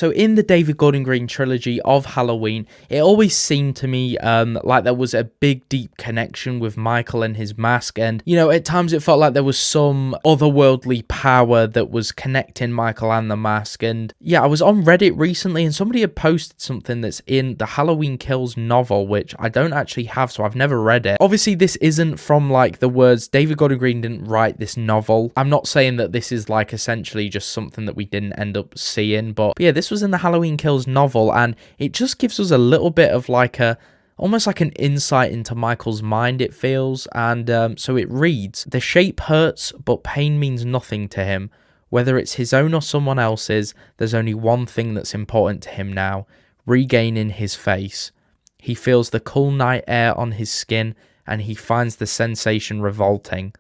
So in the David Gordon Green trilogy of Halloween, it always seemed to me like there was a big, deep connection with Michael and his mask. And, you know, at times it felt like there was some otherworldly power that was connecting Michael and the mask. And yeah, I was on Reddit recently and somebody had posted something that's in the Halloween Kills novel, which I don't actually have, so I've never read it. Obviously, this isn't from like the words, David Gordon Green didn't write this novel. I'm not saying that this is like essentially just something that we didn't end up seeing, but yeah, this was in the Halloween Kills novel, and it just gives us a little bit of like almost like an insight into Michael's mind, it feels. And so it reads, the shape hurts, but pain means nothing to him. Whether it's his own or someone else's, there's only one thing that's important to him now, regaining his face. He feels the cool night air on his skin, and he finds the sensation revolting.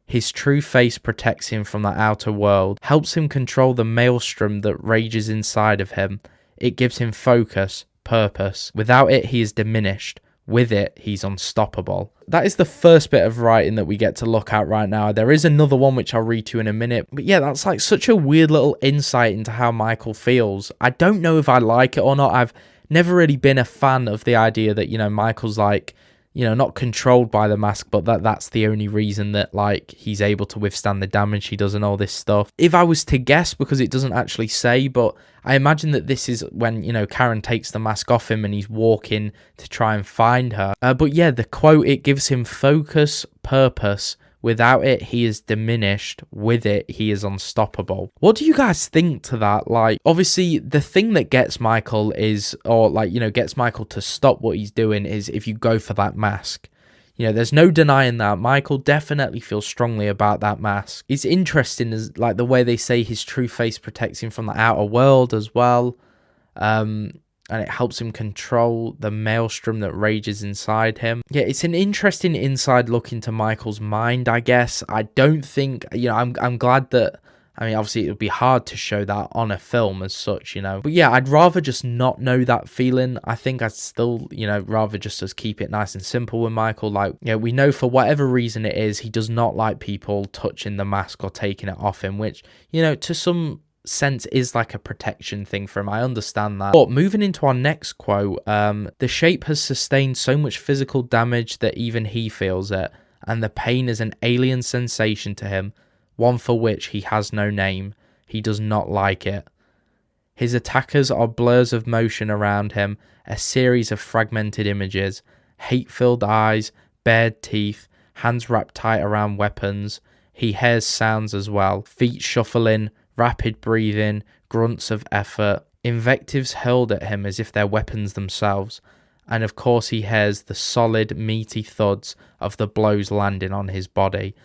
His true face protects him from the outer world, helps him control the maelstrom that rages inside of him. It gives him focus, purpose. Without it, he is diminished. With it, he's unstoppable. That is the first bit of writing that we get to look at right now. There is another one which I'll read to you in a minute. But yeah, that's like such a weird little insight into how Michael feels. I don't know if I like it or not. I've never really been a fan of the idea that, you know, Michael's like, you know, not controlled by the mask, but that's the only reason that, like, he's able to withstand the damage he does and all this stuff. If I was to guess, because it doesn't actually say, but I imagine that this is when, you know, Karen takes the mask off him and he's walking to try and find her. But yeah, the quote, it gives him focus, purpose. Without it, he is diminished. With it, he is unstoppable. What do you guys think to that? Like, obviously, the thing that gets Michael is, or like, you know, gets Michael to stop what he's doing is if you go for that mask. You know, there's no denying that. Michael definitely feels strongly about that mask. It's interesting as like the way they say his true face protects him from the outer world as well. And it helps him control the maelstrom that rages inside him. Yeah, it's an interesting inside look into Michael's mind, I guess. I don't think, you know, I'm glad that, I mean, obviously it would be hard to show that on a film as such, you know. But yeah, I'd rather just not know that feeling. I think I'd still, you know, rather just keep it nice and simple with Michael. Like, you know, we know for whatever reason it is, he does not like people touching the mask or taking it off him, which, you know, to some sense is like a protection thing for him. I understand that. But moving into our next quote, the shape has sustained so much physical damage that even he feels it, and the pain is an alien sensation to him, one for which he has no name. He does not like it. His attackers are blurs of motion around him, a series of fragmented images, hate-filled eyes, bared teeth, hands wrapped tight around weapons. He hears sounds as well, feet shuffling, rapid breathing, grunts of effort, invectives hurled at him as if they're weapons themselves, and of course he hears the solid, meaty thuds of the blows landing on his body,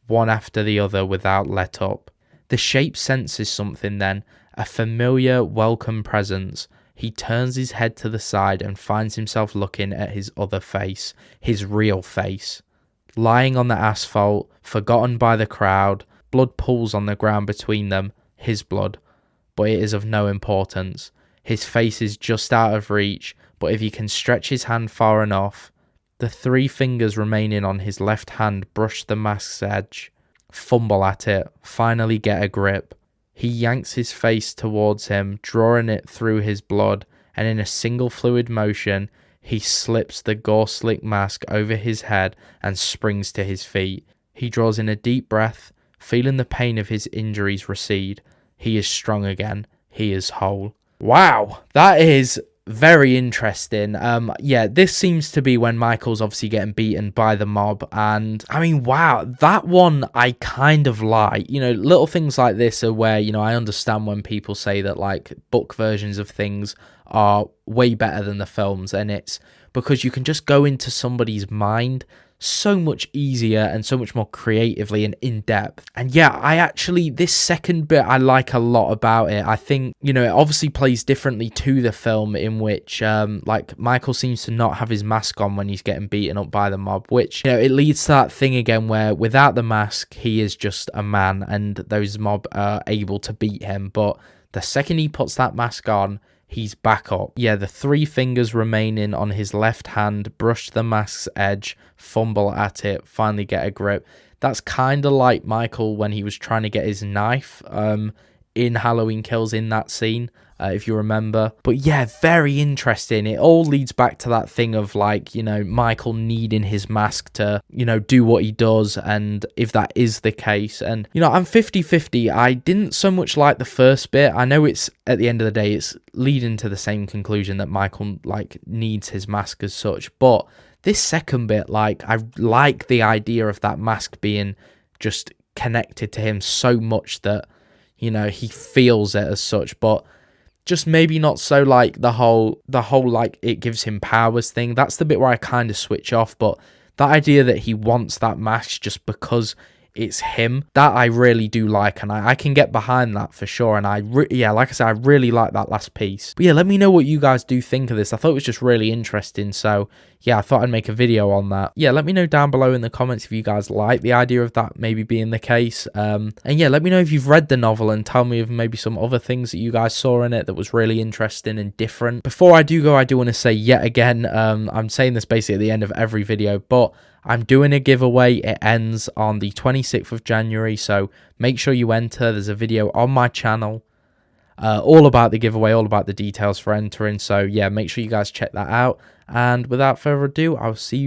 one after the other without let up. The shape senses something then, a familiar, welcome presence. He turns his head to the side and finds himself looking at his other face, his real face. Lying on the asphalt, forgotten by the crowd, blood pools on the ground between them, his blood, but it is of no importance. His face is just out of reach, but if he can stretch his hand far enough, the 3 fingers remaining on his left hand brush the mask's edge, fumble at it, finally get a grip. He yanks his face towards him, drawing it through his blood, and in a single fluid motion, he slips the gore-slick mask over his head and springs to his feet. He draws in a deep breath, feeling the pain of his injuries recede. He is strong again. He is whole. Wow, that is very interesting. Yeah, this seems to be when Michael's obviously getting beaten by the mob, and I mean, wow, that one I kind of like. You know, little things like this are where, you know, I understand when people say that like book versions of things are way better than the films, and it's because you can just go into somebody's mind so much easier and so much more creatively and in depth. And yeah, I actually, this second bit I like a lot about it. I think, you know, it obviously plays differently to the film, in which like Michael seems to not have his mask on when he's getting beaten up by the mob, which, you know, it leads to that thing again where without the mask he is just a man and those mob are able to beat him. But the second he puts that mask on, he's back up. Yeah, the 3 fingers remaining on his left hand brush the mask's edge, fumble at it, finally get a grip. That's kind of like Michael when he was trying to get his knife in Halloween Kills in that scene. if you remember. But yeah, very interesting. It all leads back to that thing of like, you know, Michael needing his mask to, you know, do what he does, and if that is the case. And, you know, I'm 50-50. I didn't so much like the first bit. I know it's, at the end of the day, it's leading to the same conclusion that Michael, like, needs his mask as such. But this second bit, like, I like the idea of that mask being just connected to him so much that, you know, he feels it as such. But just maybe not so like the whole like it gives him powers thing. That's the bit where I kind of switch off. But that idea that he wants that mask just because it's him, that I really do like, and I can get behind that for sure. And yeah, like I said, I really like that last piece. But yeah, let me know what you guys do think of this. I thought it was just really interesting, so yeah, I thought I'd make a video on that. Yeah, let me know down below in the comments if you guys like the idea of that maybe being the case. And yeah, let me know if you've read the novel and tell me of maybe some other things that you guys saw in it that was really interesting and different. Before I do go, I do want to say yet again, I'm saying this basically at the end of every video, but I'm doing a giveaway. It ends on the 26th of January, so make sure you enter. There's a video on my channel all about the giveaway, all about the details for entering. So yeah, make sure you guys check that out. And without further ado, I'll see you